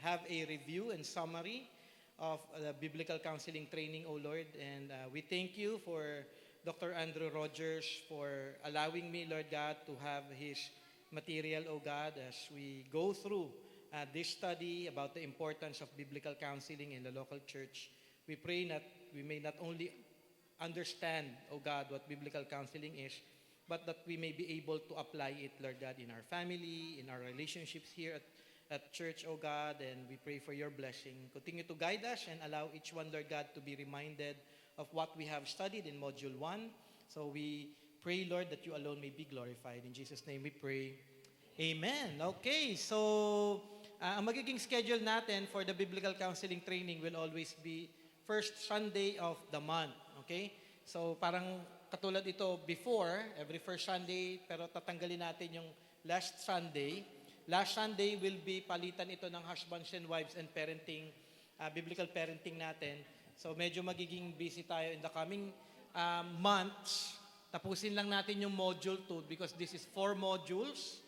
have a review and summary of the biblical counseling training, O Lord. And we thank you for Dr. Andrew Rogers for allowing me, Lord God, to have his material, O God, as we go through this study about the importance of biblical counseling in the local church. We pray that we may not only understand, O God, what biblical counseling is, but that we may be able to apply it, Lord God, in our family, in our relationships here at church, O God, and we pray for your blessing. Continue to guide us and allow each one, Lord God, to be reminded of what we have studied in Module 1. So we pray, Lord, that you alone may be glorified. In Jesus' name we pray. Amen. Okay, so ang magiging schedule natin for the biblical counseling training will always be first Sunday of the month. Okay? So parang katulad ito before, every first Sunday, pero tatanggalin natin yung last Sunday. Last Sunday will be palitan ito ng husbands and wives and parenting, biblical parenting natin. So medyo magiging busy tayo in the coming months. Tapusin lang natin yung module 2 because this is 4 modules.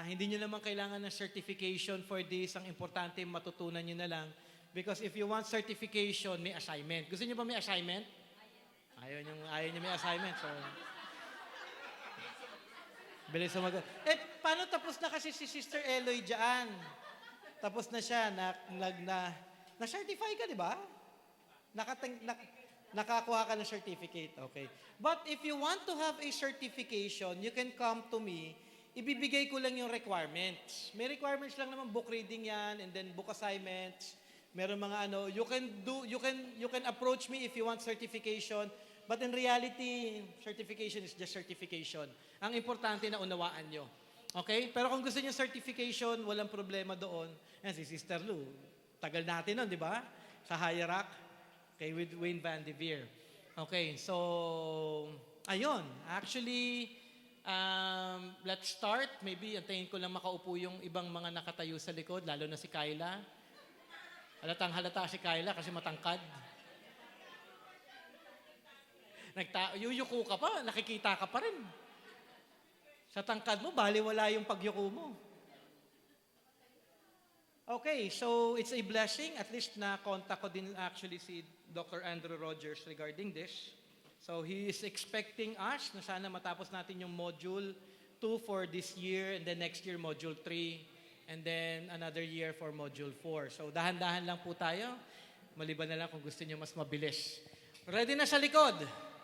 Hindi nyo naman kailangan ng certification for this. Ang importante, matutunan nyo na lang. Because if you want certification, may assignment. Gusto nyo ba may assignment? Ayaw nyo may assignment. So, bilis sumagot. Paano tapos na kasi si Sister Eloy dyan? Tapos na siya. Na-certify ka, di ba? Nakakuha ka ng certificate. Okay. But if you want to have a certification, you can come to me. Ibibigay ko lang yung requirements. May requirements lang naman, book reading yan, and then book assignments. Meron mga you can approach me if you want certification, but in reality, certification is just certification. Ang importante na unawaan nyo. Okay? Pero kung gusto niyo certification, walang problema doon. Yan si Sister Lou. Tagal natin nun, di ba? Sa Higher okay, with Wayne Van de Veer. Okay, so, ayun. Actually, let's start. Maybe antayin ko lang makaupo yung ibang mga nakatayo sa likod, lalo na si Kyla. Halata si Kyla kasi matangkad. Yuyuko ka pa, nakikita ka pa rin. Sa tangkad mo, baliwala yung pagyuko mo. Okay, so it's a blessing. At least na-contact ko din actually si Dr. Andrew Rogers regarding this. So he is expecting us na sana matapos natin yung Module 2 for this year and then next year Module 3 and then another year for Module 4. So dahan-dahan lang po tayo. Maliban na lang kung gusto niyo mas mabilis. Ready na sa likod.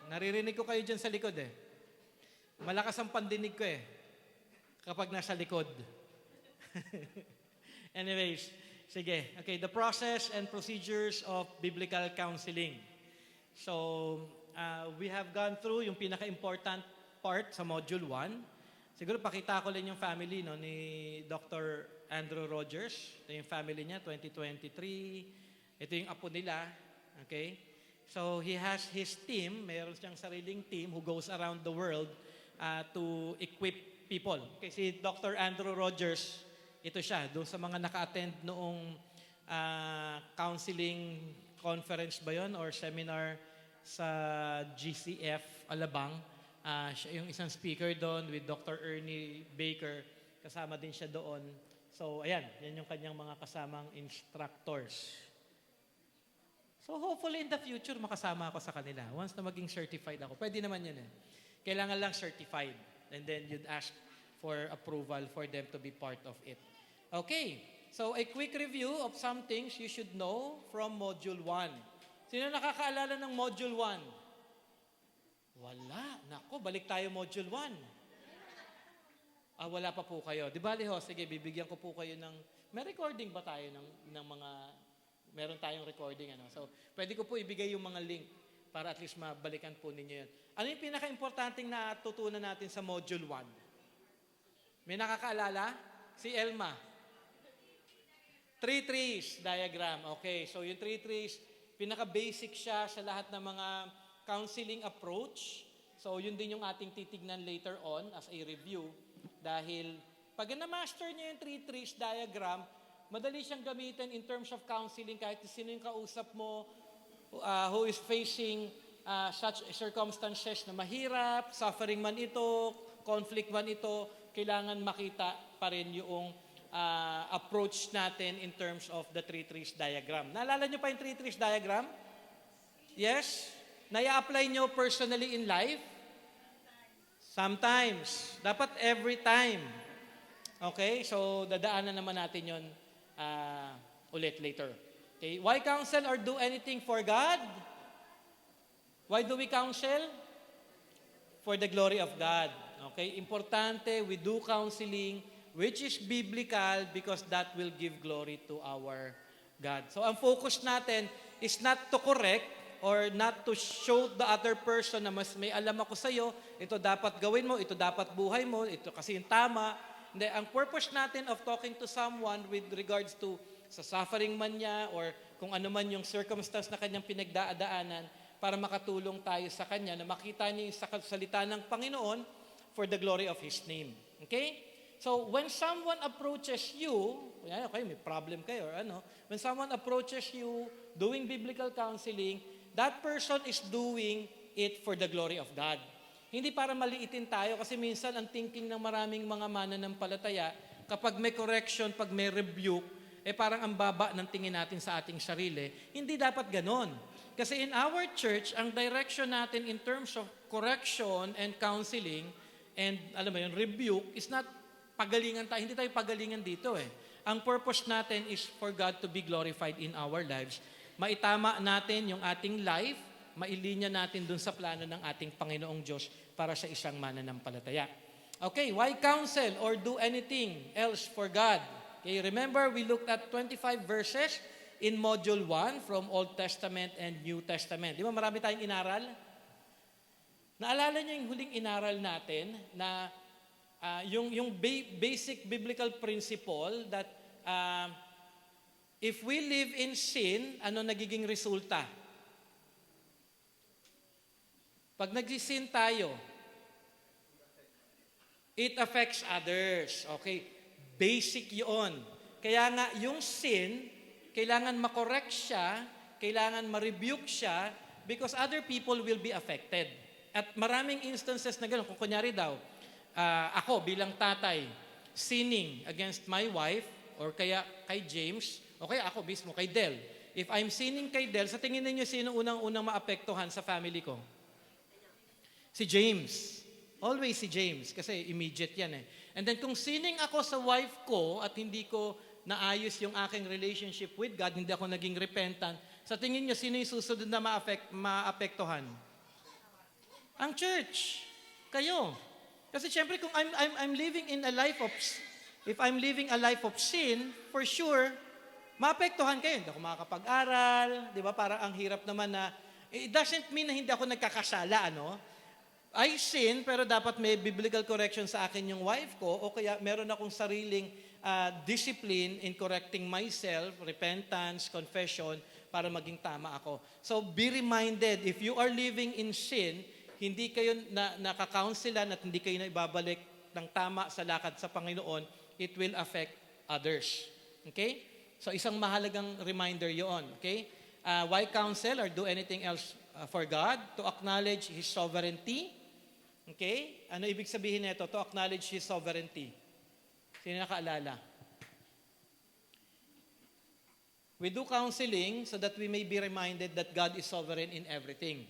Naririnig ko kayo dyan sa likod eh. Malakas ang pandinig ko eh. Kapag nasa likod. Anyways, sige. Okay, the process and procedures of biblical counseling. So, we have gone through yung pinaka-important part sa Module 1. Siguro pakita ko lang yung family ni Dr. Andrew Rogers. Ito yung family niya, 2023. Ito yung apo nila. Okay? So, he has his team. Mayroon siyang sariling team who goes around the world to equip people. Okay, si Dr. Andrew Rogers, ito siya, doon sa mga naka-attend noong counseling conference ba yon or seminar sa GCF Alabang. Siya yung isang speaker doon with Dr. Ernie Baker. Kasama din siya doon. So, ayan, yan yung kanyang mga kasamang instructors. So, hopefully in the future, makasama ako sa kanila. Once na maging certified ako, pwede naman yun eh. Kailangan lang certified. And then you'd ask for approval for them to be part of it. Okay, so a quick review of some things you should know from Module 1. Sino nakakaalala ng Module 1? Wala. Nako, balik tayo Module 1. Wala pa po kayo. Di ba, Liho? Sige, bibigyan ko po kayo ng... May recording ba tayo ng mga... Meron tayong recording, ano? So, pwede ko po ibigay yung mga link para at least mabalikan po ninyo yan. Ano yung pinaka-importanting natutunan natin sa Module 1? May nakakaalala? Si Elma. 3 trees diagram. Okay, so yung 3 trees, pinaka-basic siya sa lahat ng mga counseling approach. So yun din yung ating titignan later on as a review. Dahil pag na-master niyo yung 3 trees diagram, madali siyang gamitin in terms of counseling kahit sino yung kausap mo who is facing such circumstances na mahirap, suffering man ito, conflict man ito, kailangan makita pa rin yung approach natin in terms of the three trees diagram. Naalala nyo pa yung three trees diagram? Yes? Naya-apply nyo personally in life? Sometimes. Dapat every time. Okay? So, dadaanan naman natin yun ulit later. Okay? Why counsel or do anything for God? Why do we counsel? For the glory of God. Okay? Importante, we do counseling which is biblical because that will give glory to our God. So, ang focus natin is not to correct or not to show the other person na mas may alam ako sa'yo, ito dapat gawin mo, ito dapat buhay mo, ito kasi yung tama. Hindi, ang purpose natin of talking to someone with regards to sa suffering man niya or kung ano man yung circumstance na kanyang pinagdadaanan para makatulong tayo sa kanya na makita niya yung salita ng Panginoon for the glory of His name. Okay? So, when someone approaches you, okay, may problem kayo or ano, when someone approaches you doing biblical counseling, that person is doing it for the glory of God. Hindi para maliitin tayo kasi minsan ang thinking ng maraming mga mananampalataya, kapag may correction, pag may rebuke, parang ang baba ng tingin natin sa ating sarili. Hindi dapat ganon. Kasi in our church, ang direction natin in terms of correction and counseling and alam mo yun, rebuke is not pagalingan tayo. Hindi tayo pagalingan dito Ang purpose natin is for God to be glorified in our lives. Maitama natin yung ating life, mailinya natin dun sa plano ng ating Panginoong Diyos para sa isang mananampalataya. Okay, why counsel or do anything else for God? Okay, remember we looked at 25 verses in Module 1 from Old Testament and New Testament. Di ba marami tayong inaral? Naalala niyo yung huling inaral natin na yung basic biblical principle that if we live in sin, ano nagiging resulta? Pag nagsisin tayo, it affects others. Okay? Basic yun. Kaya nga, yung sin, kailangan makorek siya, kailangan ma-rebuke siya, because other people will be affected. At maraming instances na gano'n. Kung kunyari daw, ako bilang tatay, sinning against my wife, or kaya kay James, o kaya ako mismo kay Del. If I'm sinning kay Del, sa tingin ninyo sino unang-unang maapektuhan sa family ko? Si James. Always si James, kasi immediate yan And then kung sinning ako sa wife ko at hindi ko naayos yung aking relationship with God, hindi ako naging repentant, sa tingin nyo, sino yung susunod na maapektuhan? Ang church. Kayo. Kasi syempre kung I'm living in a life of, if I'm living a life of sin, for sure, maapektuhan kayo. Hindi ako makakapag-aral, di ba? Parang ang hirap naman na, it doesn't mean na hindi ako nagkakasala, I sin, pero dapat may biblical correction sa akin yung wife ko, o kaya meron akong sariling discipline in correcting myself, repentance, confession, para maging tama ako. So be reminded, if you are living in sin, hindi kayo nakakaunselan at hindi kayo na ibabalik ng tama sa lakad sa Panginoon, it will affect others. Okay? So isang mahalagang reminder yon. Okay? Why counsel or do anything else for God? To acknowledge His sovereignty. Okay? Ano ibig sabihin nito? To acknowledge His sovereignty. Sino nakaalala? We do counseling so that we may be reminded that God is sovereign in everything.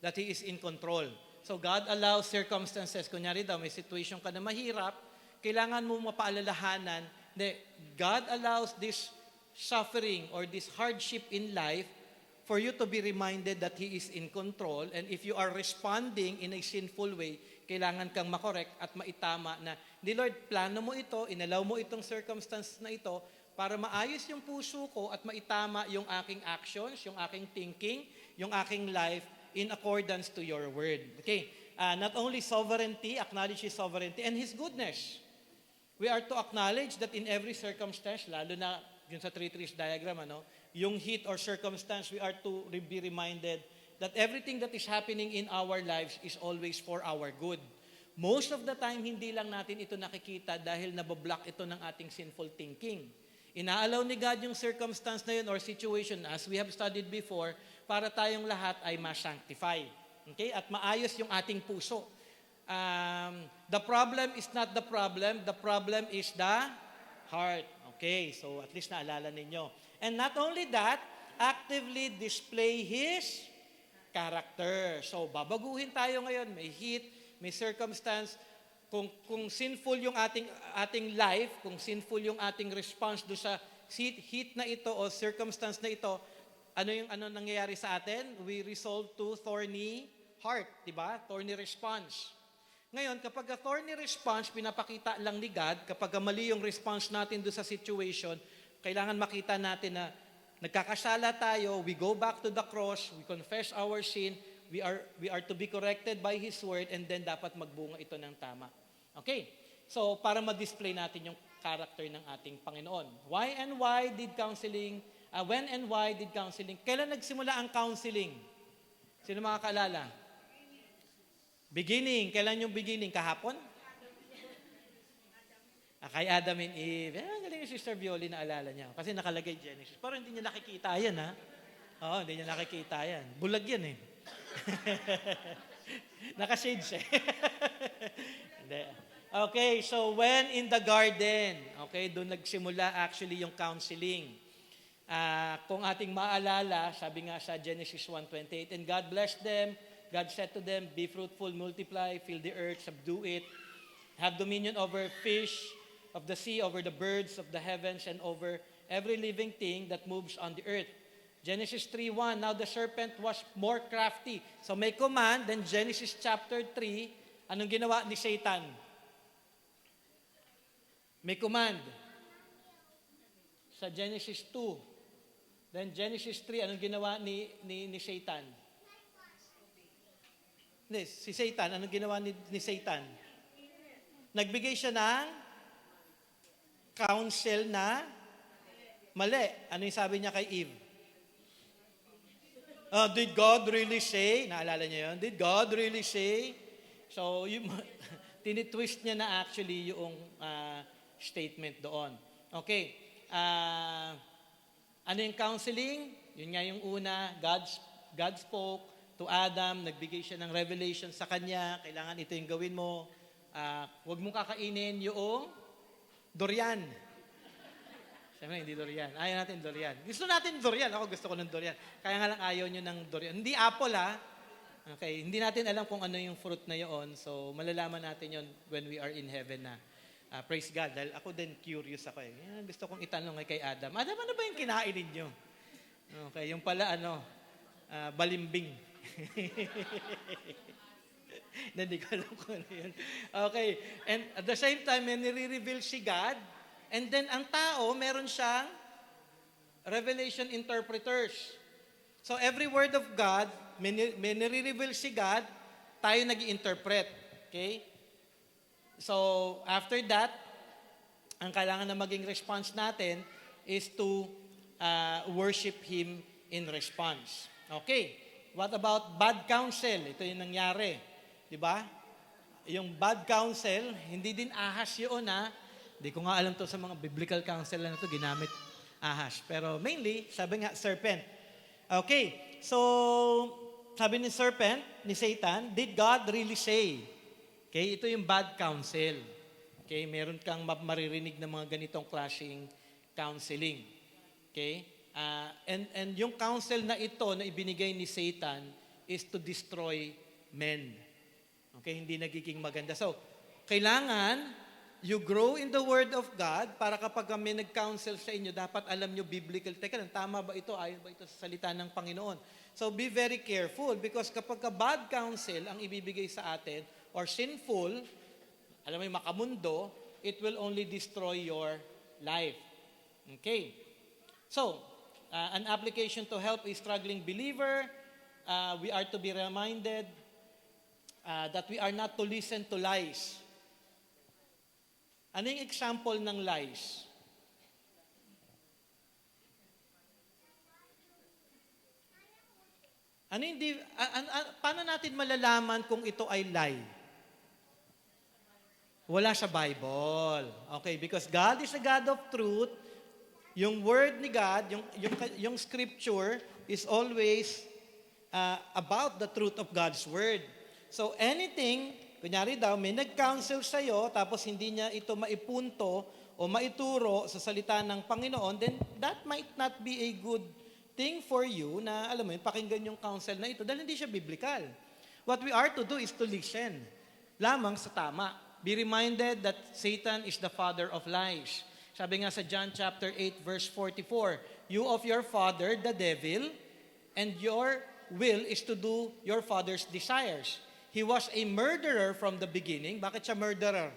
That He is in control. So God allows circumstances. Kunyari daw, may situation ka na mahirap, kailangan mo mapaalalahanan na God allows this suffering or this hardship in life for you to be reminded that He is in control. And if you are responding in a sinful way, kailangan kang makorek at maitama na, di Lord, plano mo ito, inalaw mo itong circumstance na ito para maayos yung puso ko at maitama yung aking actions, yung aking thinking, yung aking life, in accordance to your word. Okay, not only sovereignty, acknowledge His sovereignty and His goodness. We are to acknowledge that in every circumstance, lalo na yun sa three trees diagram, yung heat or circumstance, we are to be reminded that everything that is happening in our lives is always for our good. Most of the time, hindi lang natin ito nakikita dahil nabablock ito ng ating sinful thinking. Inaalaw ni God yung circumstance na yun or situation, as we have studied before, para tayong lahat ay ma-sanctify. Okay? At maayos yung ating puso. The problem is not the problem is the heart. Okay, so at least naalala ninyo. And not only that, actively display His character. So, babaguhin tayo ngayon. May heat, may circumstance. Kung sinful yung ating life, kung sinful yung ating response do sa heat na ito o circumstance na ito, ano nangyayari sa atin? We resolve to thorny heart, di ba? Thorny response. Ngayon, kapag a thorny response, pinapakita lang ni God, kapag mali yung response natin do sa situation, kailangan makita natin na nagkakasala tayo, we go back to the cross, we confess our sin, we are to be corrected by His Word, and then dapat magbunga ito ng tama. Okay? So, para ma-display natin yung character ng ating Panginoon. When and why did counseling? Kailan nagsimula ang counseling? Sino makakaalala? Beginning. Kailan yung beginning? Kahapon? Kay Adam and Eve. Galing yung Sister Violi na alala niya. Kasi nakalagay Genesis. Pero hindi niya nakikita yan, ha? Oo, hindi niya nakikita yan. Bulag yan, eh. Naka-shades, eh. Hindi. Okay, so when in the garden, okay, doon nagsimula actually yung counseling. Kung ating maalala, sabi nga sa Genesis 1:28, and God blessed them, God said to them, be fruitful, multiply, fill the earth, subdue it, have dominion over fish of the sea, over the birds of the heavens, and over every living thing that moves on the earth. Genesis 3:1, now the serpent was more crafty. So may command, then Genesis chapter 3, anong ginawa ni Satan? May command. Sa Genesis 2, then Genesis 3, anong ginawa ni Satan? Hindi, si Satan, anong ginawa ni Satan? Nagbigay siya ng counsel na mali. Ano yung sabi niya kay Eve? Did God really say? Naalala niyo yun? Did God really say? So, tinitwist niya na actually yung statement doon. Okay. Ano yung counseling? Yun nga yung una, God spoke to Adam, nagbigay siya ng revelation sa kanya, kailangan ito yung gawin mo. Huwag mong kakainin yung durian. Siyempre, hindi durian. Ayaw natin durian. Gusto natin durian. Ako gusto ko ng durian. Kaya nga lang ayaw nyo ng durian. Hindi apple, ha? Okay, hindi natin alam kung ano yung fruit na yun. So, malalaman natin yun when we are in heaven na. Praise God. Dahil ako din curious ako eh. Gusto kong itanong kay Adam. Adam, ano ba yung kinain ninyo? Okay, yung pala balimbing. Hindi ko alam kung ano yun. Okay, and at the same time, may nire-reveal si God, and then ang tao, meron siyang revelation interpreters. So every word of God, may nire-reveal si God, tayo nag-i-interpret. Okay? So after that, ang kailangan na maging response natin is to worship Him in response. Okay. What about bad counsel? Ito yung nangyari. Di ba? Yung bad counsel, hindi din ahas yun, ha? Hindi ko nga alam to sa mga biblical counsel na ito, ginamit ahas. Pero mainly, sabi nga, serpent. Okay. So, sabi ni serpent, ni Satan, did God really say? Okay, ito yung bad counsel. Okay, meron kang maririnig ng mga ganitong klaseng counseling. Okay? And yung counsel na ito na ibinigay ni Satan is to destroy men. Okay, hindi nagiging maganda. So, kailangan you grow in the Word of God para kapag may nag-counsel sa inyo, dapat alam nyo biblical. Teka lang, tama ba ito? Ayon ba ito sa salita ng Panginoon? So, be very careful because kapag bad counsel ang ibibigay sa atin or sinful, alam mo yung makamundo, it will only destroy your life. Okay. So, an application to help a struggling believer, we are to be reminded that we are not to listen to lies. Ano yung example ng lies? Paano natin malalaman kung ito ay lie? Wala sa Bible. Okay, because God is a God of truth. Yung word ni God, yung scripture is always about the truth of God's word. So anything, kunyari daw, may nag-counsel sa'yo, tapos hindi niya ito maipunto o maituro sa salita ng Panginoon, then that might not be a good thing for you na, alam mo yun, pakinggan yung counsel na ito dahil hindi siya biblical. What we are to do is to listen lamang sa tama. Be reminded that Satan is the father of lies. Sabi nga sa John chapter 8 verse 44, you of your father, the devil, and your will is to do your father's desires. He was a murderer from the beginning. Bakit siya murderer?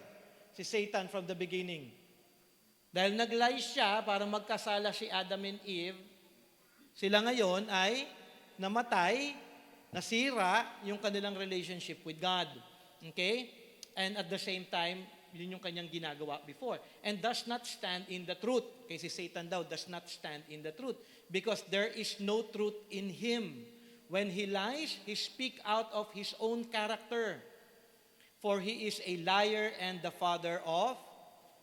Si Satan from the beginning. Dahil nag-lie siya para magkasala si Adam and Eve, sila ngayon ay namatay, nasira yung kanilang relationship with God. Okay? And at the same time, yun yung kanyang ginagawa before. And does not stand in the truth. Kasi Satan daw does not stand in the truth. Because there is no truth in him. When he lies, he speak out of his own character. For he is a liar and the father of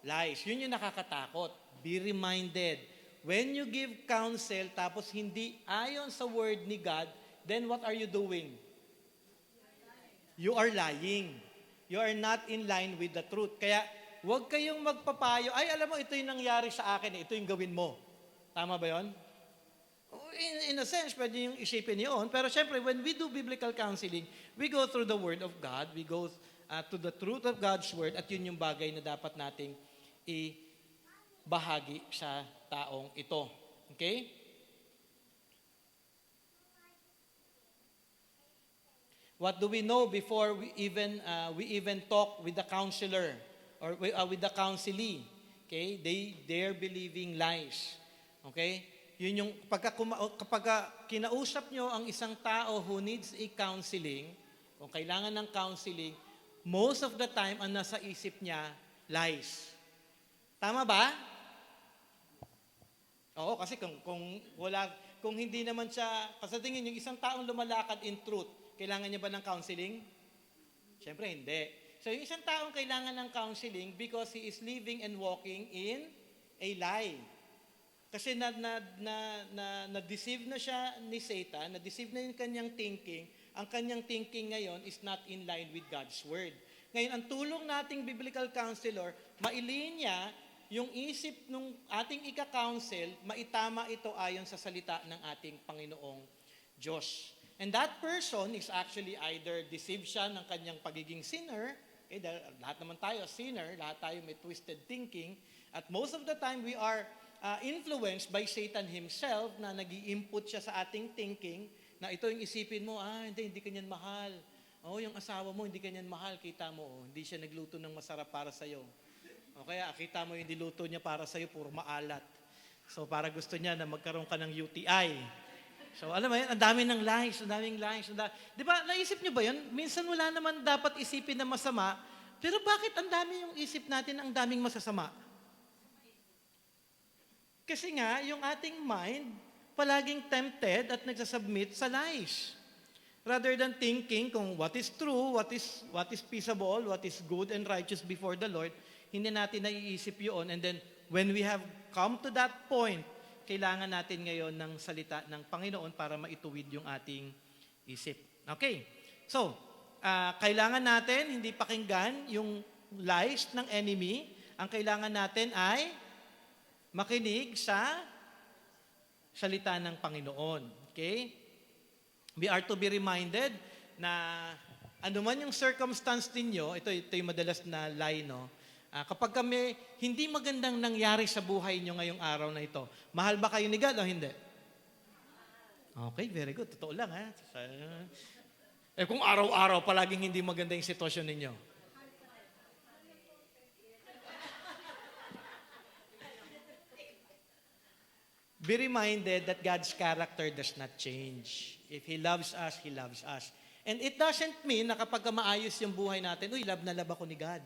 lies. Yun yung nakakatakot. Be reminded. When you give counsel, tapos hindi ayon sa word ni God, then what are you doing? You are lying. You are not in line with the truth. Kaya, huwag kayong magpapayo, ay, alam mo, ito yung nangyari sa akin, ito yung gawin mo. Tama ba yun? In a sense, pwede yung isipin yun. Pero syempre, when we do biblical counseling, we go through the Word of God, we go to the truth of God's Word, at yun yung bagay na dapat nating ibahagi sa taong ito. Okay? What do we know before we even talk with the counselor or with the counselee? Okay? They're believing lies. Okay? Yun yung kapag kinausap nyo ang isang tao who needs a counseling, kung kailangan ng counseling, most of the time ang nasa isip niya lies. Tama ba? Oo, kasi kung hindi naman siya, kasi tingin yung isang taong lumalakad in truth, kailangan niya ba ng counseling? Siyempre, hindi. So, yung isang taong kailangan ng counseling because he is living and walking in a lie. Kasi na-deceive na siya ni Satan, na-deceive na yung kanyang thinking. Ang kanyang thinking ngayon is not in line with God's Word. Ngayon, ang tulong nating biblical counselor, mailinya yung isip ng ating ika-counsel, maitama ito ayon sa salita ng ating Panginoong Diyos. And that person is actually either deceived siya ng kanyang pagiging sinner, dahil lahat naman tayo sinner, lahat tayo may twisted thinking, at most of the time we are influenced by Satan himself na nag-i-input siya sa ating thinking, na ito yung isipin mo, hindi kanyan mahal. Yung asawa mo, hindi kanyan mahal, kita mo, hindi siya nagluto ng masarap para sa'yo. O kaya, kita mo yung niluto niya para sa'yo, puro maalat. So, para gusto niya na magkaroon ka ng UTI. So, alam mo yan, ang dami ng lies, ang daming lies. Di ba, naisip niyo ba yun? Minsan wala naman dapat isipin na masama, pero bakit ang dami yung isip natin, ang daming masasama? Kasi nga, yung ating mind, palaging tempted at nagsasubmit sa lies. Rather than thinking kung what is true, what is peaceable, what is good and righteous before the Lord, hindi natin naiisip yun. And then, when we have come to that point, kailangan natin ngayon ng salita ng Panginoon para maituwid yung ating isip. Okay. So, kailangan natin hindi pakinggan yung lies ng enemy. Ang kailangan natin ay makinig sa salita ng Panginoon. Okay? We are to be reminded na anuman yung circumstance ninyo, ito yung madalas na lie, no? Kapag kami hindi magandang nangyari sa buhay nyo ngayong araw na ito, mahal ba kayo ni God o hindi? Okay, very good. Totoo lang, ha? Kung araw-araw palaging hindi maganda yung sitwasyon ninyo. Be reminded that God's character does not change. If He loves us, He loves us. And it doesn't mean na kapag maayos yung buhay natin, love na love ako ni God.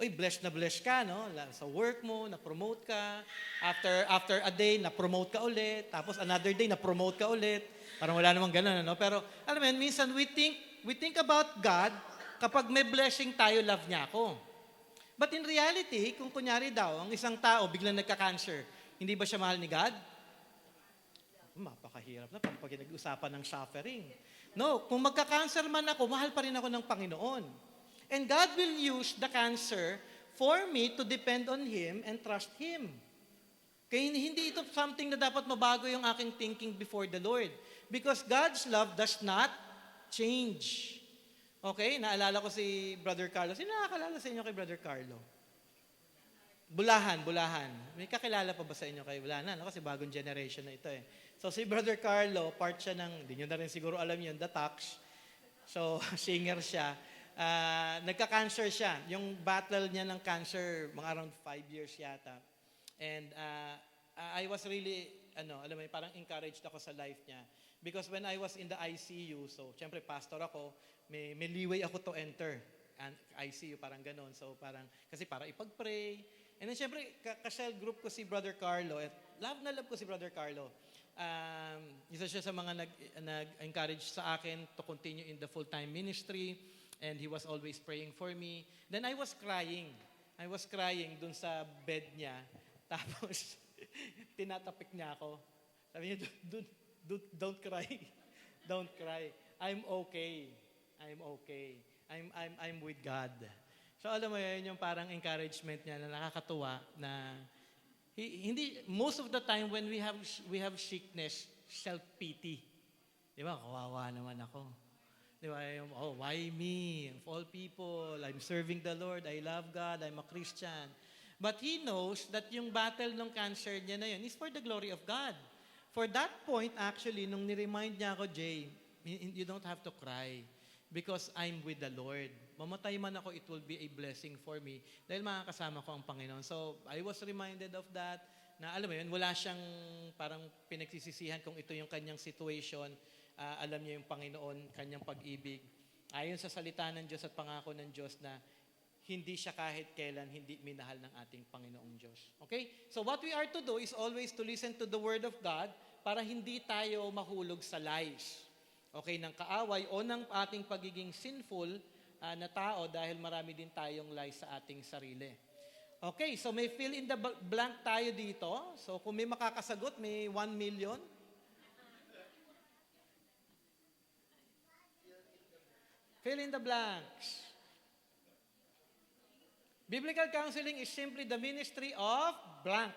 Blessed na blessed ka, no? Sa work mo, na-promote ka. After a day, na-promote ka ulit. Tapos another day, na-promote ka ulit. Parang wala namang ganun, no? Pero, alam mo yun, minsan we think about God, kapag may blessing tayo, love niya ako. But in reality, kung kunyari daw, ang isang tao biglang nagka-cancer, hindi ba siya mahal ni God? Mapakahirap na pag nag-usapan ng suffering. No, kung magka-cancer man ako, mahal pa rin ako ng Panginoon. And God will use the cancer for me to depend on Him and trust Him. Kaya hindi ito something na dapat mabago yung aking thinking before the Lord. Because God's love does not change. Okay? Naalala ko si Brother Carlo. Sino nakakalala sa inyo kay Brother Carlo? Bulahan. May kakilala pa ba sa inyo kay Bulahan? Kasi bagong generation na ito eh. So si Brother Carlo, part siya ng, hindi nyo na rin siguro alam yun, The Talks. So singer siya. Nagka-cancer siya. Yung battle niya ng cancer, mga around 5 years yata. And I was really, alam mo, parang encouraged ako sa life niya. Because when I was in the ICU, so syempre pastor ako, may leeway ako to enter and ICU, parang ganon. So parang, kasi para ipag-pray. And then syempre, ka-cell group ko si Brother Carlo. At love ko si Brother Carlo. Isa siya sa mga nag-encourage sa akin to continue in the full-time ministry. And he was always praying for me. Then I was crying. Dun sa bed niya. Tapos, tinatapik niya ako. Sabi niya, don't cry. Don't cry. I'm okay. I'm with God. So alam mo yun, yung parang encouragement niya na nakakatuwa na hindi, most of the time when we have sickness, self-pity. Di ba? Kawawa naman ako. Di ba? Why me? Of all people, I'm serving the Lord, I love God, I'm a Christian. But he knows that yung battle ng cancer niya na yun is for the glory of God. For that point, actually, nung ni-remind niya ako, Jay, you don't have to cry because I'm with the Lord. Mamatay man ako, it will be a blessing for me dahil makakasama ko ang Panginoon. So, I was reminded of that, na alam mo yun, wala siyang parang pinagsisisihan kung ito yung kanyang situation. Alam niya yung Panginoon, kanyang pag-ibig. Ayon sa salita ng Diyos at pangako ng Diyos na hindi siya kahit kailan hindi minahal ng ating Panginoong Diyos. Okay? So what we are to do is always to listen to the Word of God para hindi tayo mahulog sa lies. Okay, ng kaaway o ng ating pagiging sinful na tao dahil marami din tayong lies sa ating sarili. Okay, so may fill in the blank tayo dito. So kung may makakasagot, may 1 million. Fill in the blanks. Biblical counseling is simply the ministry of blank.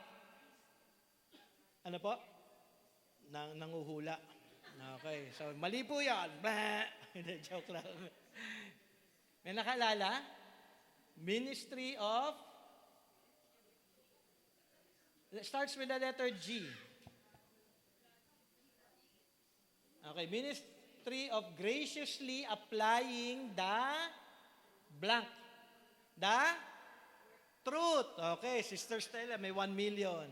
Ano po? Nanguhula. Okay, so mali po yan. Hindi, joke lang. May nakalala? Ministry of, starts with the letter G. Okay, ministry of graciously applying the blank. The truth. Okay, Sister Stella, may 1 million.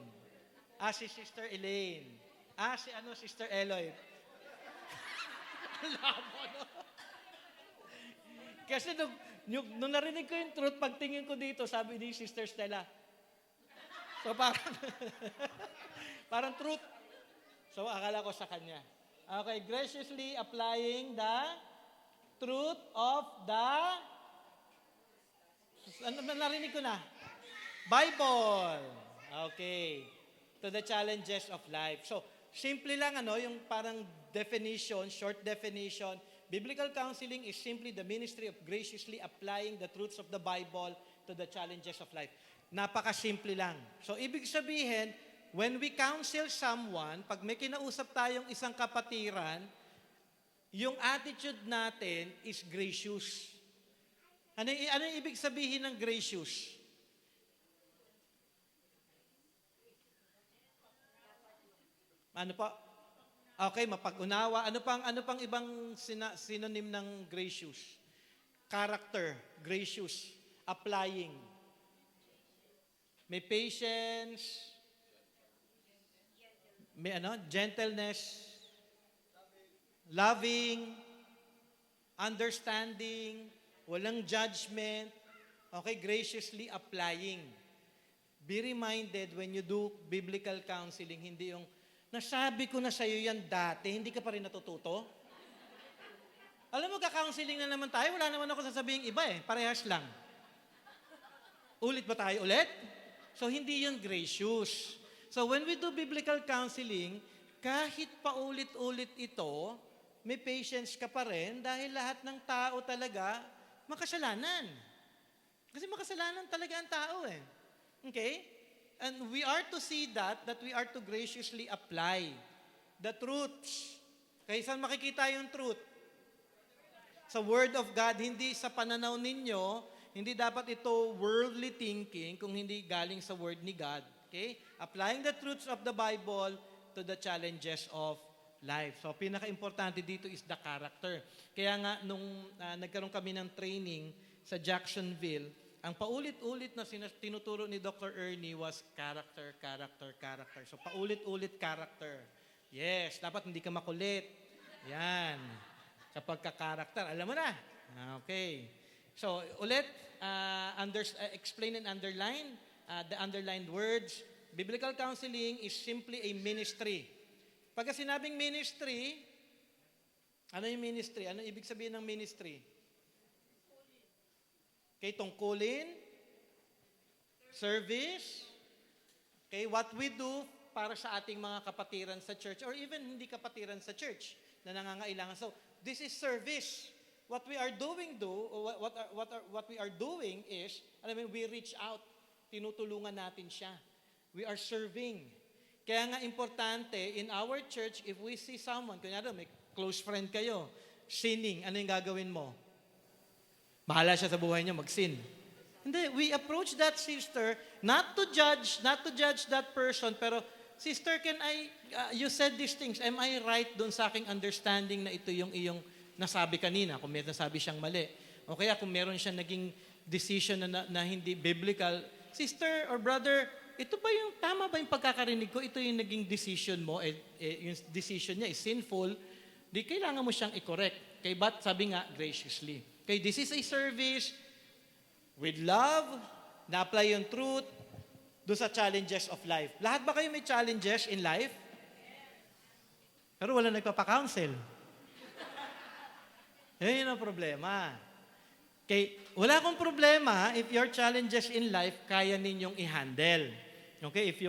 Si Sister Elaine. Sister Eloy. Alam mo, no? Kasi nung narinig ko yung truth, pagtingin ko dito, sabi ni Sister Stella. So parang truth. So akala ko sa kanya. Okay, graciously applying the truth of the, narinig ko na? Bible. Okay. To the challenges of life. So, simple lang yung parang definition, short definition. Biblical counseling is simply the ministry of graciously applying the truths of the Bible to the challenges of life. Napakasimple lang. So, ibig sabihin, when we counsel someone, pag may kinausap tayong isang kapatiran, yung attitude natin is gracious. Ano yung ibig sabihin ng gracious? Ano pa? Okay, mapag-unawa. Ano pang ibang synonym ng gracious? Character, gracious, applying. May patience, may gentleness, loving, understanding, walang judgment. Okay, graciously applying. Be reminded when you do biblical counseling, hindi yung nasabi ko na sa'yo yan dati, hindi ka pa rin natututo? Alam mo, ka-counseling na naman tayo, wala naman ako sasabihin iba parehas lang. Ulit ba tayo ulit? So, hindi yun gracious. So, when we do biblical counseling, kahit paulit-ulit ito, may patience ka pa rin dahil lahat ng tao talaga makasalanan. Kasi makasalanan talaga ang tao eh. Okay? And we are to see that we are to graciously apply the truths. Okay, saan makikita yung truth? Sa Word of God, hindi sa pananaw ninyo, hindi dapat ito worldly thinking kung hindi galing sa Word ni God. Okay? Applying the truths of the Bible to the challenges of life. So, pinaka-importante dito is the character. Kaya nga, nung nagkaroon kami ng training sa Jacksonville, ang paulit-ulit na tinuturo ni Dr. Ernie was character, character, character. So, paulit-ulit character. Yes, dapat hindi ka makulit. Yan. Kapag ka-character, alam mo na. Okay. So, ulit, explain and underline the underlined words. Biblical counseling is simply a ministry. Pagka sinabing ministry, ano yung ministry? Ano ibig sabihin ng ministry? Okay, tungkulin, service, okay, what we do para sa ating mga kapatiran sa church or even hindi kapatiran sa church na nangangailangan. So, this is service. What we are doing what we are doing is, we reach out. Tinutulungan natin siya. We are serving. Kaya nga importante, in our church, if we see someone, kunyari may close friend kayo, sinning, ano yung gagawin mo? Bahala siya sa buhay niya, mag-sin. Hindi, we approach that sister, not to judge that person, pero, sister, you said these things, am I right doon sa aking understanding na ito yung iyong nasabi kanina, kung may nasabi siyang mali. O kaya kung meron siyang naging decision na hindi biblical, sister or brother, ito ba yung, tama ba yung pagkakarinig ko? Ito yung naging decision mo, yung decision niya is sinful, di kailangan mo siyang i-correct. Kaya ba't sabi nga, graciously. Okay, this is a service with love, na-apply yung truth doon sa challenges of life. Lahat ba kayo may challenges in life? Pero wala nagpapa-counsel. Yan ang problema. Okay, wala akong problema if your challenges in life kaya ninyong i-handle. Okay, if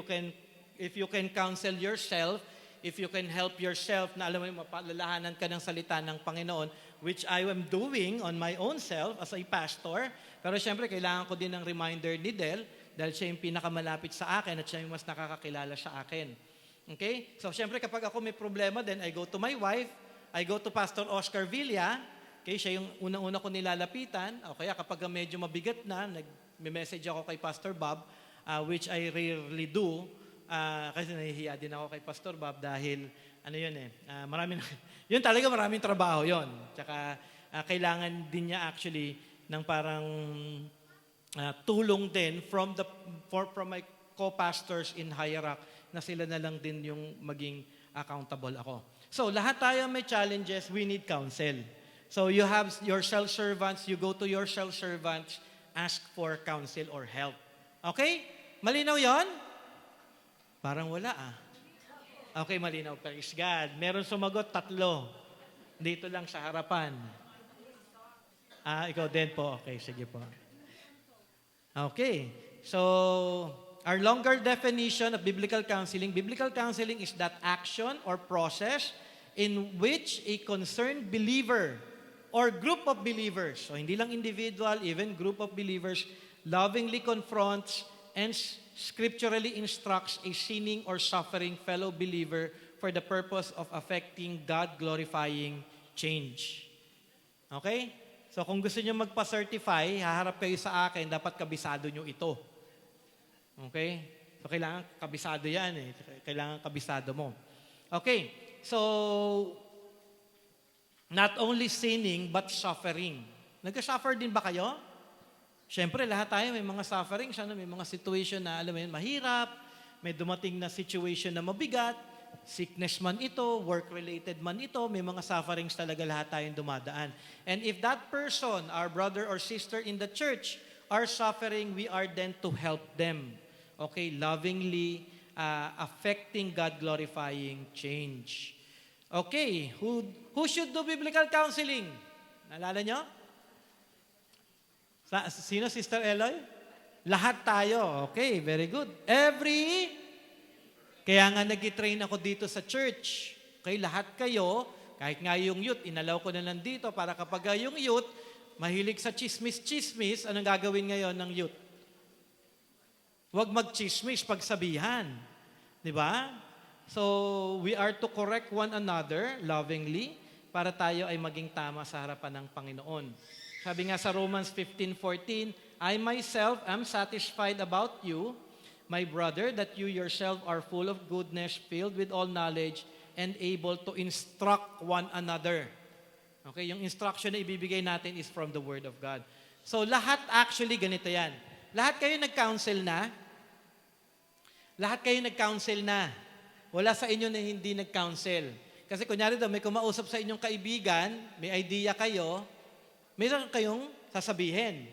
you can counsel yourself, if you can help yourself na alam mo mapalalahanan ka ng salita ng Panginoon, which I am doing on my own self as a pastor. Pero syempre, kailangan ko din ng reminder ni Del dahil siya yung pinakamalapit sa akin at siya yung mas nakakakilala sa akin. Okay? So syempre, kapag ako may problema, then I go to my wife, I go to Pastor Oscar Villa. Okay, siya yung unang-una ko nilalapitan. O kaya kapag medyo mabigat na, nag-message ako kay Pastor Bob, which I rarely do, kasi nahihiya din ako kay Pastor Bob dahil, yun talaga maraming trabaho yun. Tsaka kailangan din niya actually ng parang tulong din from my co-pastors in hierarchy na sila na lang din yung maging accountable ako. So lahat tayo may challenges, we need counsel. So you have your self-servants, you go to your self-servants, ask for counsel or help. Okay? Malinaw yon? Parang wala Okay, malinaw. Praise God. Meron sumagot, 3. Dito lang sa harapan. Ikaw din po. Okay, sige po. Okay. So, our longer definition of biblical counseling is that action or process in which a concerned believer or group of believers, so hindi lang individual, even group of believers, lovingly confronts and scripturally instructs a sinning or suffering fellow believer for the purpose of affecting God-glorifying change. Okay? So kung gusto nyo magpa-certify, haharap kayo sa akin, dapat kabisado nyo ito. Okay? So kailangan kabisado yan Kailangan kabisado mo. Okay. So, not only sinning, but suffering. Nag-suffer din ba kayo? Siyempre, lahat tayo may mga suffering. May mga situation na, alam mo yun, mahirap. May dumating na situation na mabigat. Sickness man ito, work-related man ito. May mga sufferings talaga lahat tayong dumadaan. And if that person, our brother or sister in the church, are suffering, we are then to help them. Okay, lovingly, affecting God-glorifying change. Okay, who should do biblical counseling? Naalala nyo? Sino, Sister Eloy? Lahat tayo. Okay, very good. Kaya nga nag-train ako dito sa church. Okay, lahat kayo, kahit nga yung youth, inalaw ko na nandito para kapag yung youth, mahilig sa chismis-chismis, anong gagawin ngayon ng youth? Huwag mag-chismis, pagsabihan. Di ba? So, we are to correct one another lovingly para tayo ay maging tama sa harapan ng Panginoon. Sabi nga sa Romans 15:14, I myself am satisfied about you, my brother, that you yourself are full of goodness, filled with all knowledge, and able to instruct one another. Okay, yung instruction na ibibigay natin is from the Word of God. So, lahat actually ganito yan. Lahat kayo nag-counsel na? Lahat kayo nag-counsel na. Wala sa inyo na hindi nag-counsel. Kasi kunyari daw, may kumausap sa inyong kaibigan, may idea kayo, mayroon kayong sasabihin.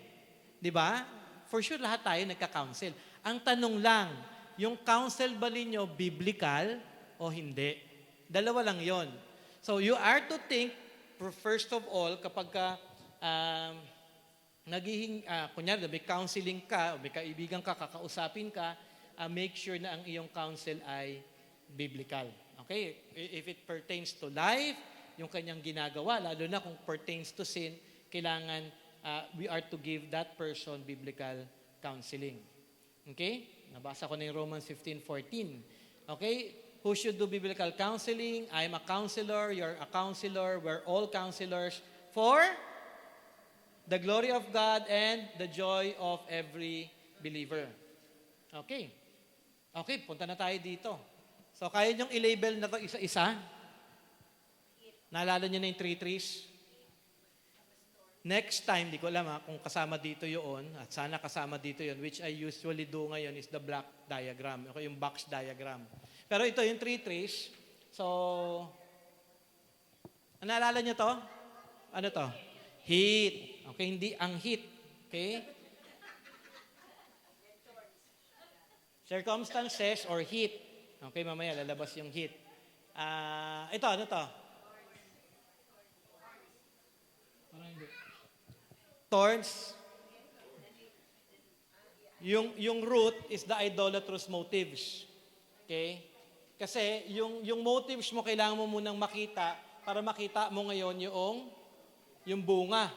Di ba? For sure, lahat tayo nagka-counsel. Ang tanong lang, yung counsel ba ninyo biblical o hindi? Dalawa lang yon. So, you are to think, first of all, kapag ka, kunyari, may counseling ka, o may kaibigan ka, kakausapin ka, make sure na ang iyong counsel ay biblical. Okay? If it pertains to life, yung kanyang ginagawa, lalo na kung pertains to sin, kailangan we are to give that person biblical counseling. Okay? Nabasa ko na yung Romans 15:14. Okay? Who should do biblical counseling? I'm a counselor, you're a counselor, we're all counselors for the glory of God and the joy of every believer. Okay. Okay, punta na tayo dito. So, kaya niyong i-label na to isa-isa? Naalala niyo na yung 3 trees? Next time, di ko alam kung kasama dito yun, at sana kasama dito yun, which I usually do ngayon is the block diagram, okay, yung box diagram. Pero ito, yung 3 trees. So, naalala niyo to? Ano to? Heat. Okay, hindi ang heat. Okay? Circumstances or heat. Okay, mamaya lalabas yung heat. Ito, ano to? Thorns. Yung root is the idolatrous motives. Okay? Kasi yung motives mo, kailangan mo munang makita para makita mo ngayon yung bunga.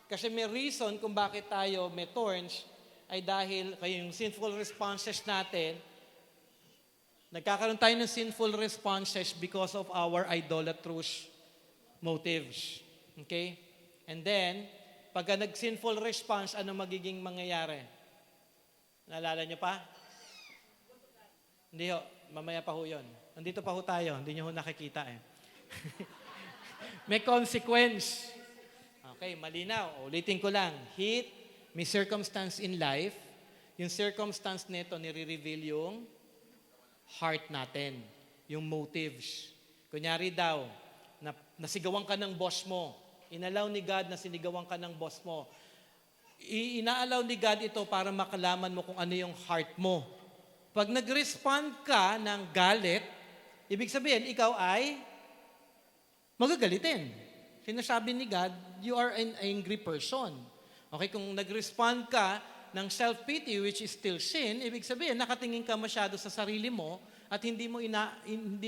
Kasi may reason kung bakit tayo may thorns ay dahil yung sinful responses natin, nagkakaroon tayo ng sinful responses because of our idolatrous motives. Okay? And then, pagka nag-sinful response, ano magiging mangyayari? Naalala nyo pa? Hindi ho. Mamaya pa ho yun. Nandito pa ho tayo. Hindi nyo ho nakikita eh. May consequence. Okay, malinaw. Ulitin ko lang. Heat, may circumstance in life. Yung circumstance nito, nire-reveal yung heart natin. Yung motives. Kunyari daw, nasigawan ka ng boss mo. Inalaw ni God na sinigawan ka ng boss mo. Inaalaw ni God ito para makalaman mo kung ano yung heart mo. Pag nag-respond ka ng galit, ibig sabihin, ikaw ay magagalitin. Sinasabi ni God, you are an angry person. Okay, kung nag-respond ka ng self-pity, which is still sin, ibig sabihin, nakatingin ka masyado sa sarili mo at hindi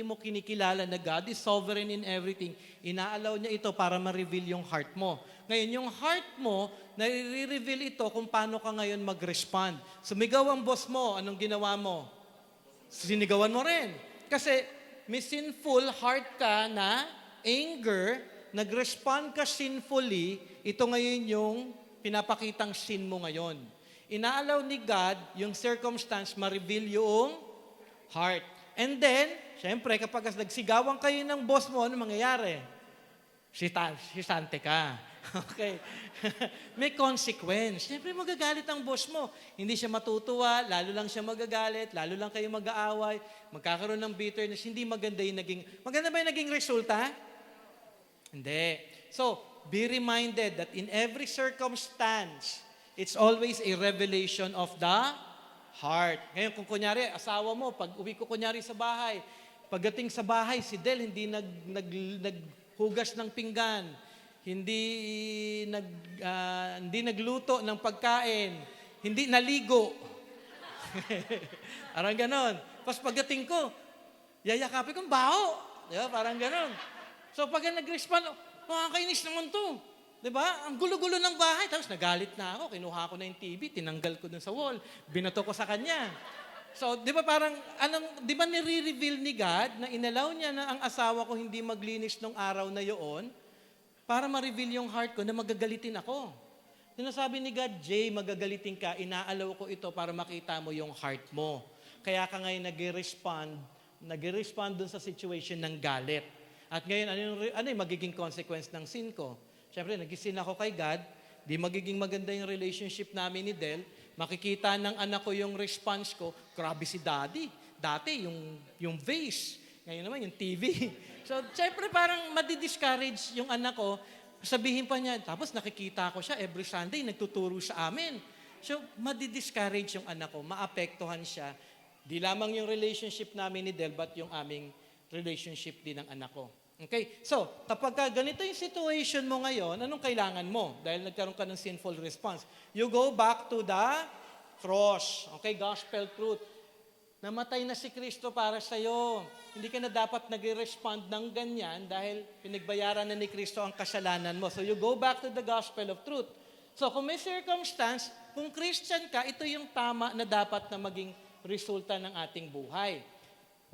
mo kinikilala na God is sovereign in everything. Inaalaw niya ito para ma-reveal yung heart mo. Ngayon, yung heart mo, nare-reveal ito kung paano ka ngayon mag-respond. Sumigaw ang boss mo, anong ginawa mo? Sinigawan mo rin. Kasi may sinful heart ka na anger, nag-respond ka sinfully, ito ngayon yung pinapakitang sin mo ngayon. Inaalaw ni God yung circumstance ma-reveal yung heart. And then, syempre, kapag nagsigawan kayo ng boss mo, ano mangyayari? Sisante ka. Okay. May consequence. Syempre, magagalit ang boss mo. Hindi siya matutuwa, lalo lang siya magagalit, lalo lang kayo mag-aaway, magkakaroon ng bitterness. Hindi maganda maganda ba yung naging resulta? Hindi. So, be reminded that in every circumstance, it's always a revelation of the heart. Ngayon, kung kunyari, asawa mo, pag uwi ko kunyari sa bahay, pagdating sa bahay, si Del hindi naghugas ng pinggan, hindi nagluto ng pagkain, hindi naligo. Parang ganon. Tapos pagdating ko, yayakapin kong baho. Diba? Parang ganon. So pag nag-respond, nakakainis naman to. 'Di ba? Ang gulo-gulo ng bahay. Tapos nagalit na ako. Kinuha ko na yung TV, tinanggal ko dun sa wall. Binato ko sa kanya. So, 'di ba parang, 'di ba nire-reveal ni God na inalaw niya na ang asawa ko hindi maglinis nung araw na yoon para ma-reveal yung heart ko na magagalitin ako. Sinasabi ni God, Jay, magagalitin ka, inaalaw ko ito para makita mo yung heart mo. Kaya ka ngayon nag-respond dun sa situation ng galit. At ngayon, ano yung magiging consequence ng sin ko? Siyempre, nag-sin ako kay God, di magiging maganda yung relationship namin ni Del, makikita ng anak ko yung response ko, grabe si daddy. Dati, yung vase. Ngayon naman, yung TV. So, siyempre, parang madi-discourage yung anak ko. Sabihin pa niya, tapos nakikita ko siya every Sunday, nagtuturo sa amin. So, madi-discourage yung anak ko, maapektuhan siya. Di lamang yung relationship namin ni Del, but yung aming relationship din ng anak ko. Okay? So, kapag ganito yung situation mo ngayon, anong kailangan mo? Dahil nagkaroon ka ng sinful response. You go back to the cross. Okay? Gospel truth. Namatay na si Kristo para sa'yo. Hindi ka na dapat nag-respond ng ganyan dahil pinagbayaran na ni Kristo ang kasalanan mo. So, you go back to the gospel of truth. So, kung may circumstance, kung Christian ka, ito yung tama na dapat na maging resulta ng ating buhay.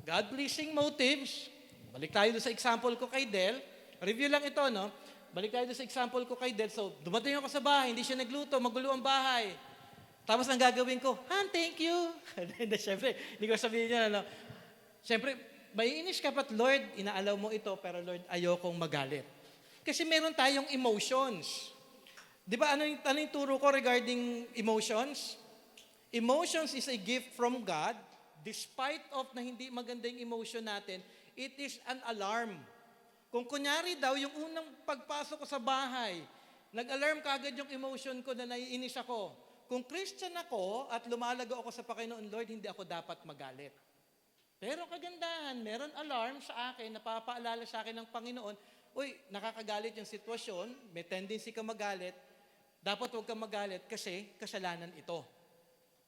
God-pleasing motives. Balik tayo sa example ko kay Del. Review lang ito, no? Balik tayo sa example ko kay Del. So, dumating ako sa bahay, hindi siya nagluto, magulo ang bahay. Tapos ang gagawin ko, thank you. And syempre, hindi ko sabihin niya, no? Syempre, maiinis ka, but Lord, inaalaw mo ito, pero Lord, ayokong magalit. Kasi meron tayong emotions. Di ba, ano yung turo ko regarding emotions? Emotions is a gift from God. Despite of na hindi maganda yung emotion natin, it is an alarm. Kung kunyari daw, yung unang pagpasok ko sa bahay, nag-alarm kaagad yung emotion ko na naiinis ako. Kung Christian ako at lumalago ako sa Panginoon, Lord, hindi ako dapat magalit. Pero kagandahan, meron alarm sa akin, napapaalala sa akin ng Panginoon, uy, nakakagalit yung sitwasyon, may tendency ka magalit, dapat huwag kang magalit kasi kasalanan ito.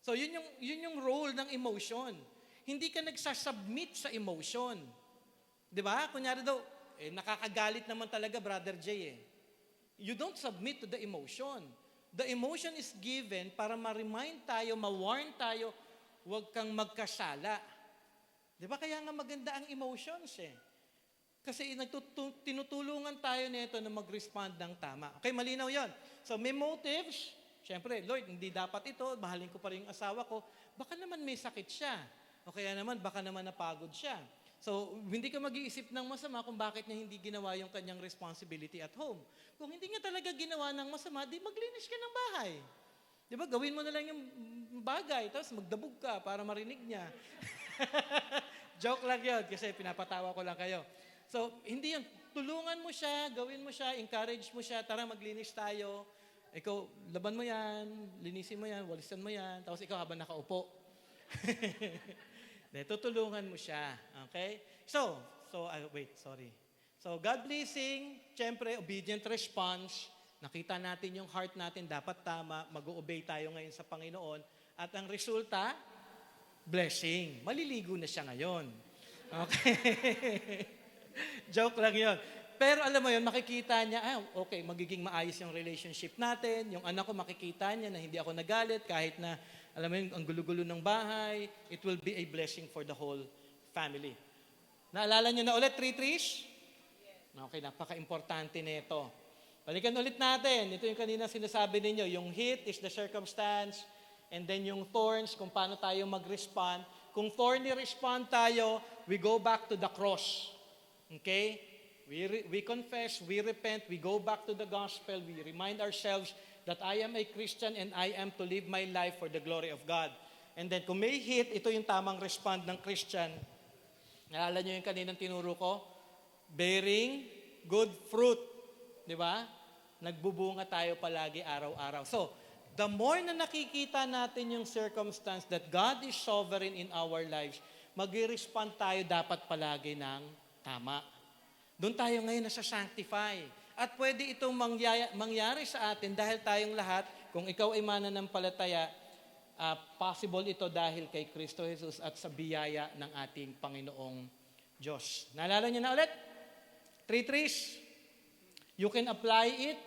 So, yun yung role ng emotion. Hindi ka nagsasubmit sa emotion. Di ba? Kunyari daw, nakakagalit naman talaga, Brother Jay. You don't submit to the emotion. The emotion is given para ma-remind tayo, ma-warn tayo, huwag kang magkasala. Di ba? Kaya nga maganda ang emotions Kasi tinutulungan tayo nito na mag-respond ng tama. Okay, malinaw yon. So, may motives. Siyempre, Lord, hindi dapat ito. Mahalin ko pa rin yung asawa ko. Baka naman may sakit siya. O kaya naman, baka naman napagod siya. So, hindi ka mag-iisip ng masama kung bakit niya hindi ginawa yung kanyang responsibility at home. Kung hindi niya talaga ginawa ng masama, di maglinis ka ng bahay. Di ba? Gawin mo na lang yung bagay, tapos magdabog ka para marinig niya. Joke lang yun, kasi pinapatawa ko lang kayo. So, hindi yun. Tulungan mo siya, gawin mo siya, encourage mo siya, tara maglinis tayo. Ikaw, laban mo yan, linisin mo yan, walisan mo yan, tapos ikaw habang nakaupo. Tutulungan mo siya. Okay? So, God-pleasing, syempre, obedient response. Nakita natin yung heart natin, dapat tama, mag-o-obey tayo ngayon sa Panginoon. At ang resulta, blessing. Maliligo na siya ngayon. Okay? Joke lang yun. Pero alam mo yun, makikita niya, okay, magiging maayos yung relationship natin. Yung anak ko makikita niya na hindi ako nagalit kahit na, alam mo yun, ang gulo-gulo ng bahay. It will be a blessing for the whole family. Naalala niyo na ulit, 3 trees? Okay, napaka-importante nito. Balikan ulit natin. Ito yung kanina sinasabi ninyo. Yung heat is the circumstance. And then yung thorns, kung paano tayo mag-respond. Kung thorny respond tayo, we go back to the cross. Okay? We confess, we repent, we go back to the gospel, we remind ourselves that I am a Christian and I am to live my life for the glory of God. And then kung may hit, ito yung tamang respond ng Christian. Naalala nyo yung kaninang tinuro ko? Bearing good fruit. Di ba? Nagbubunga tayo palagi araw-araw. So, the more na nakikita natin yung circumstance that God is sovereign in our lives, mag-respond tayo dapat palagi ng tama. Doon tayo ngayon nasa-sanctify. At pwede itong mangyari sa atin dahil tayong lahat, kung ikaw ay mananampalataya, possible ito dahil kay Kristo Jesus at sa biyaya ng ating Panginoong Diyos. Naalala niyo na ulit? 3 trees. You can apply it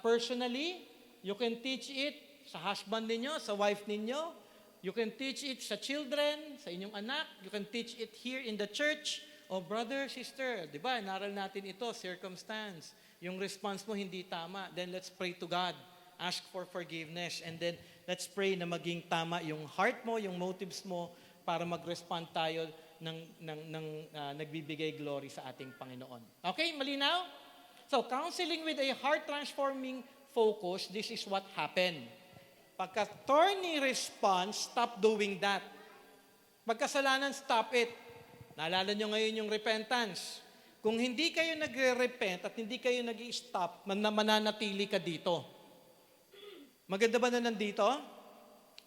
personally. You can teach it sa husband ninyo, sa wife ninyo. You can teach it sa children, sa inyong anak. You can teach it here in the church. O brother, sister, di ba, naral natin ito, circumstance. Yung response mo hindi tama, then let's pray to God. Ask for forgiveness. And then let's pray na maging tama yung heart mo, yung motives mo, para mag-respond tayo ng nagbibigay glory sa ating Panginoon. Okay, malinaw? So, counseling with a heart-transforming focus, this is what happened. Pagka thorny response, stop doing that. Pagkasalanan, stop it. Naalala nyo ngayon yung repentance. Kung hindi kayo nagre-repent at hindi kayo nag-i-stop, mananatili ka dito. Maganda ba na nandito?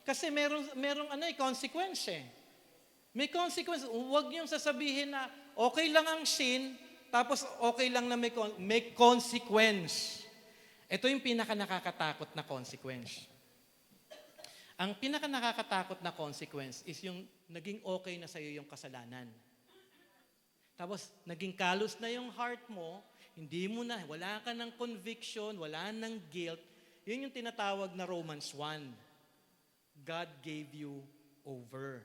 Kasi merong consequence eh. May consequence. Huwag niyong sasabihin na okay lang ang sin, tapos okay lang na may consequence. Ito yung pinaka-nakakatakot na consequence. Ang pinaka-nakakatakot na consequence is yung naging okay na sa'yo yung kasalanan. Tapos, naging kalos na yung heart mo, hindi mo na, wala ka ng conviction, wala ng guilt. Yun yung tinatawag na Romans 1. God gave you over.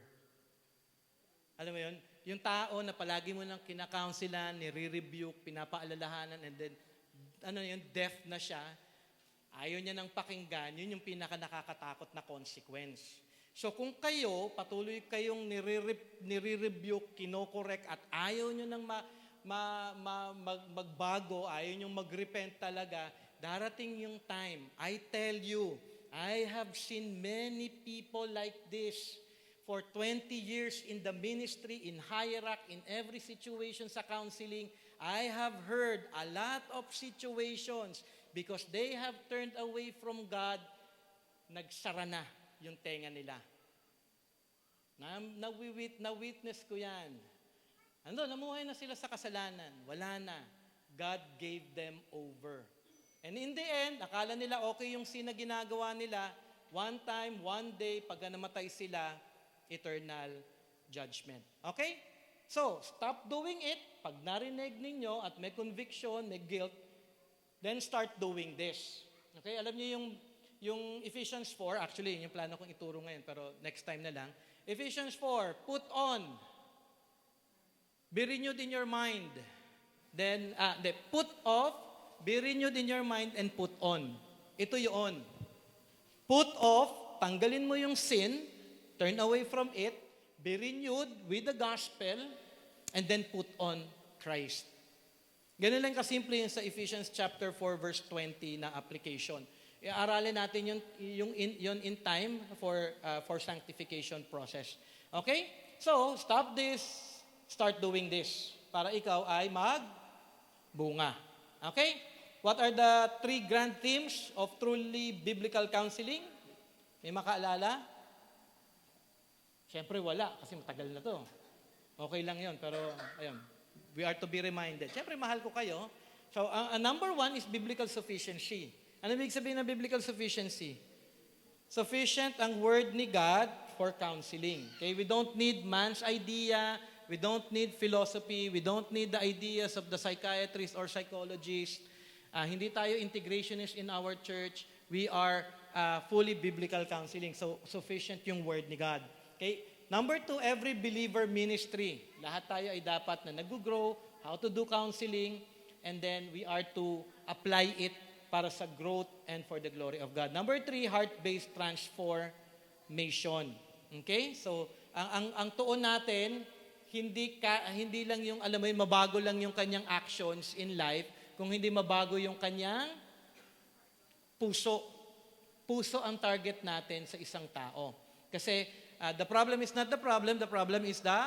Alam mo yun? Yung tao na palagi mo nang kinakaunselan, nire-rebuke, pinapaalalahanan, and then, deaf na siya, ayaw niya nang pakinggan, yun yung pinaka-nakakatakot na consequence. So kung kayo, patuloy kayong nire-rebuke, kinokorek, at ayaw nyo nang magbago, ayaw nyo mag-repent talaga, darating yung time. I tell you, I have seen many people like this for 20 years in the ministry, in hierarchy, in every situation sa counseling. I have heard a lot of situations because they have turned away from God, nagsara na yung tenga nila. Na-witness ko yan. Namuhay na sila sa kasalanan. Wala na. God gave them over. And in the end, akala nila okay yung sin na ginagawa nila. One time, one day, pag namatay sila, eternal judgment. Okay? So, stop doing it. Pag narinig ninyo at may conviction, may guilt, then start doing this. Okay? Alam niyo yung Ephesians 4, actually, yung plano kong ituro ngayon, pero next time na lang. Ephesians 4, put on. Be renewed in your mind. Then, put off, be renewed in your mind, and put on. Ito yun. Put off, tanggalin mo yung sin, turn away from it, be renewed with the gospel, and then put on Christ. Ganun lang kasimple yun sa Ephesians chapter 4 verse 20 na application. Aralin natin yun in time for sanctification process. Okay? So, stop this, start doing this para ikaw ay magbunga. Okay? What are the 3 grand themes of truly biblical counseling? May makaalala? Siyempre wala, kasi matagal na to. Okay lang yun, pero ayun, we are to be reminded. Siyempre, mahal ko kayo. So, number 1 is biblical sufficiency. Ano ibig sabihin ng biblical sufficiency? Sufficient ang word ni God for counseling. Okay? We don't need man's idea. We don't need philosophy. We don't need the ideas of the psychiatrist or psychologist. Hindi tayo integrationist in our church. We are fully biblical counseling. So, sufficient yung word ni God. Okay? Number 2, every believer ministry. Lahat tayo ay dapat na nag-grow, how to do counseling, and then we are to apply it para sa growth and for the glory of God. Number 3, heart-based transformation. Okay? So, ang tuon natin, hindi lang yung, alam mo yun, mabago lang yung kanyang actions in life, kung hindi mabago yung kanyang puso. Puso ang target natin sa isang tao. Kasi, the problem is not the problem is the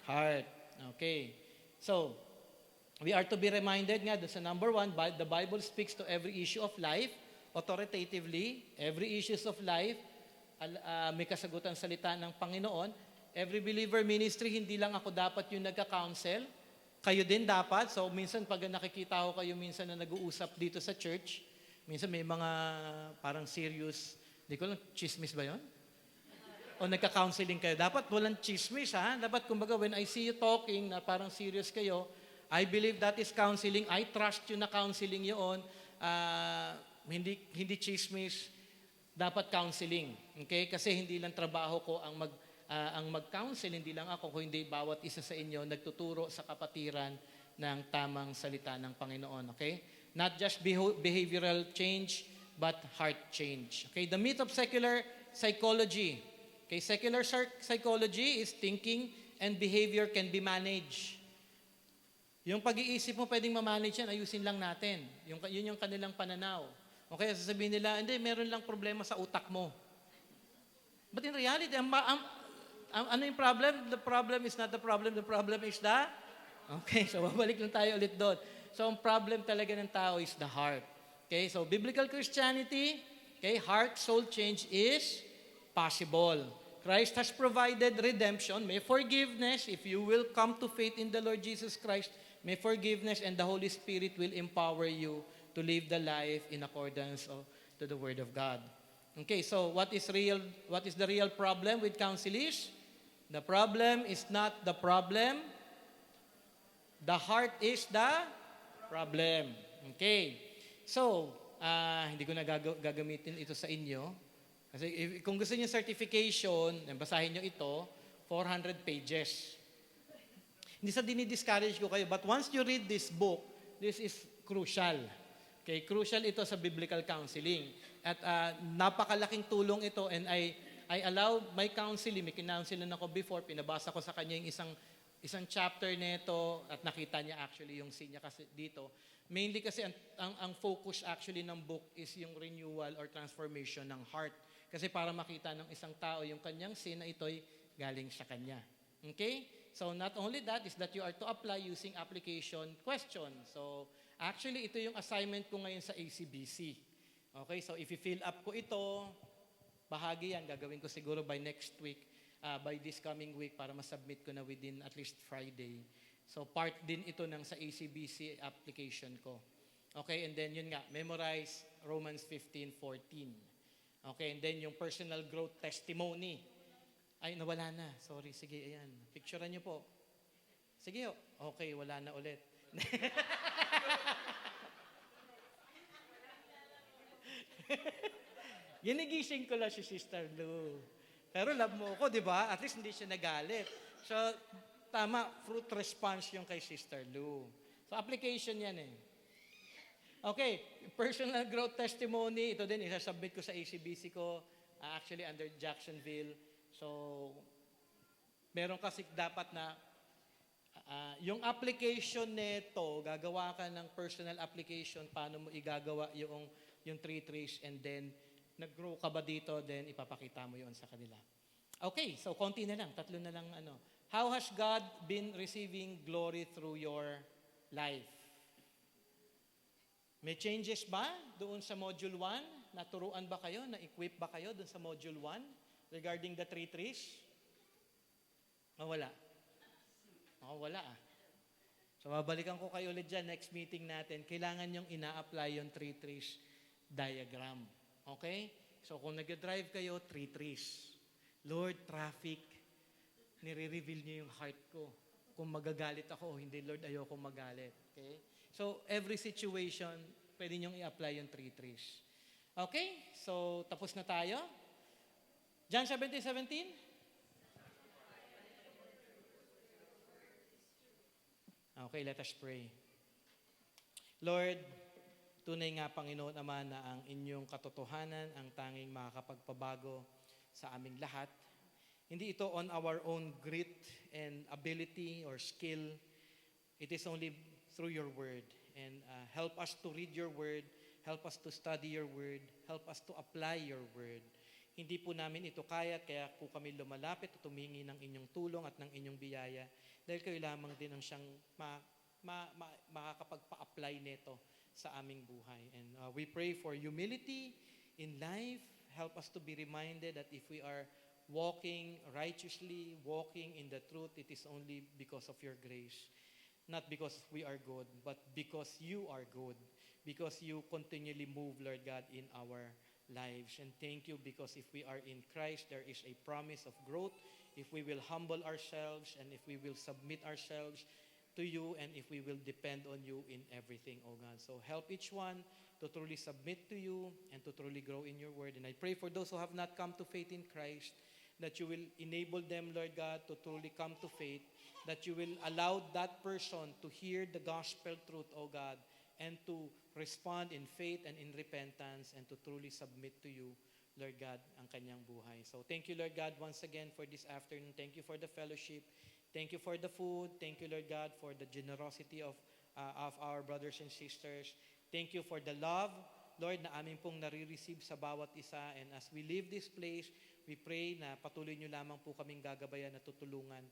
heart. Okay. So, we are to be reminded nga sa number 1, the Bible speaks to every issue of life, authoritatively, every issues of life, may kasagutan salita ng Panginoon. Every believer ministry, hindi lang ako dapat yung nagka-counsel, kayo din dapat. So, minsan pag nakikita ko kayo minsan na nag-uusap dito sa church, minsan may mga parang serious, di ko lang, chismis ba yun? O nagka-counseling kayo. Dapat walang chismis, ha? Dapat, kumbaga, when I see you talking na parang serious kayo, I believe that is counseling. I trust you na counseling yun. hindi chismis, dapat counseling. Okay? Kasi hindi lang trabaho ko ang mag-counsel, hindi lang ako, kundi bawat isa sa inyo nagtuturo sa kapatiran ng tamang salita ng Panginoon. Okay? Not just behavioral change, but heart change. Okay? The myth of secular psychology. Okay? Secular psychology is thinking and behavior can be managed. Yung pag-iisip mo pwedeng ma-manage yan, ayusin lang natin. Yun yung kanilang pananaw. Okay, sasabihin nila, hindi, meron lang problema sa utak mo. But in reality, ano yung problem? The problem is not the problem is the... Okay, so babalik lang tayo ulit doon. So ang problem talaga ng tao is the heart. Okay, so biblical Christianity, okay, heart, soul change is possible. Christ has provided redemption, may forgiveness, if you will come to faith in the Lord Jesus Christ, may forgiveness and the Holy Spirit will empower you to live the life in accordance to the Word of God. Okay, so what is the real problem with counselists? The problem is not the problem. The heart is the problem. Okay. So, hindi ko na gagamitin ito sa inyo. Kasi kung gusto niyo certification, basahin niyo ito, 400 pages. Hindi sa dinidiscourage ko kayo, but once you read this book, this is crucial. Okay, crucial ito sa biblical counseling. At napakalaking tulong ito, and I allow my counseling, may kinounsel na ako before, pinabasa ko sa kanya yung isang chapter nito at nakita niya actually yung scene niya kasi dito. Mainly kasi ang focus actually ng book is yung renewal or transformation ng heart. Kasi para makita ng isang tao yung kanyang sin na ito'y galing sa kanya. Okay? So not only that is that you are to apply using application question. So actually ito yung assignment ko ngayon sa ACBC. Okay? So if i-fill up ko ito, bahagi yan, gagawin ko siguro by next week, by this coming week para ma-submit ko na within at least Friday. So part din ito ng sa ACBC application ko. Okay, and then yun nga, memorize Romans 15:14. Okay, and then yung personal growth testimony. Ay, nawala na. Sorry, sige, ayan. Picturean niyo po. Sige, okay, wala na ulit. Ginigising ko lang si Sister Lou. Pero love mo ako, di ba? At least hindi siya nagalit. So, tama, fruit response yung kay Sister Lou. So, application yan eh. Okay, personal growth testimony. Ito din, isasubmit ko sa ACBC ko, actually under Jacksonville. So, meron kasi dapat na, yung application nito, gagawa ka ng personal application, paano mo igagawa yung 3 trees, and then, nag-grow ka ba dito, then ipapakita mo yon sa kanila. Okay, so konti na lang, 3 na lang How has God been receiving glory through your life? May changes ba doon sa Module 1? Naturuan ba kayo? Na-equip ba kayo doon sa Module 1? Regarding the 3 trees? Wala. Wala So, babalikan ko kayo ulit dyan, next meeting natin. Kailangan yung ina-apply yung 3 trees diagram. Okay? So, kung nag-drive kayo, 3 trees. Lord, traffic, nire-reveal niyo yung heart ko. Kung magagalit ako, hindi, Lord, ayoko magalit. Okay? So, every situation, pwede niyong i-apply yung 3 trees. Okay? So, tapos na tayo. John 17:17? Okay, let us pray. Lord, tunay nga, Panginoon Ama, na ang inyong katotohanan ang tanging makakapagpabago sa aming lahat. Hindi ito on our own grit and ability or skill. It is only through your word. And help us to read your word, help us to study your word, help us to apply your word. Hindi po namin ito kaya po kami lumalapit at tumingi ng inyong tulong at ng inyong biyaya dahil kayo lamang din ang siyang makakapagpa-apply nito sa aming buhay. And we pray for humility in life. Help us to be reminded that if we are walking righteously, walking in the truth, it is only because of your grace. Not because we are good, but because you are good. Because you continually move, Lord God, in our lives. And thank you because if we are in Christ, there is a promise of growth. If we will humble ourselves and if we will submit ourselves to you and if we will depend on you in everything, O God. So help each one to truly submit to you and to truly grow in your word. And I pray for those who have not come to faith in Christ, that you will enable them, Lord God, to truly come to faith, that you will allow that person to hear the gospel truth, O God, and to respond in faith and in repentance and to truly submit to you, Lord God, ang kanyang buhay. So thank you, Lord God, once again for this afternoon. Thank you for the fellowship. Thank you for the food. Thank you, Lord God, for the generosity of our brothers and sisters. Thank you for the love, Lord, na amin pong nare-receive sa bawat isa. And as we leave this place, we pray na patuloy nyo lamang po kaming gagabayan at tutulungan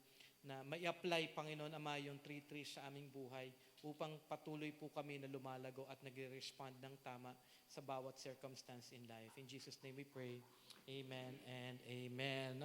na may-apply, Panginoon Ama, yung 3 trees sa aming buhay upang patuloy po kami na lumalago at nagre-respond ng tama sa bawat circumstance in life. In Jesus' name we pray. Amen and amen.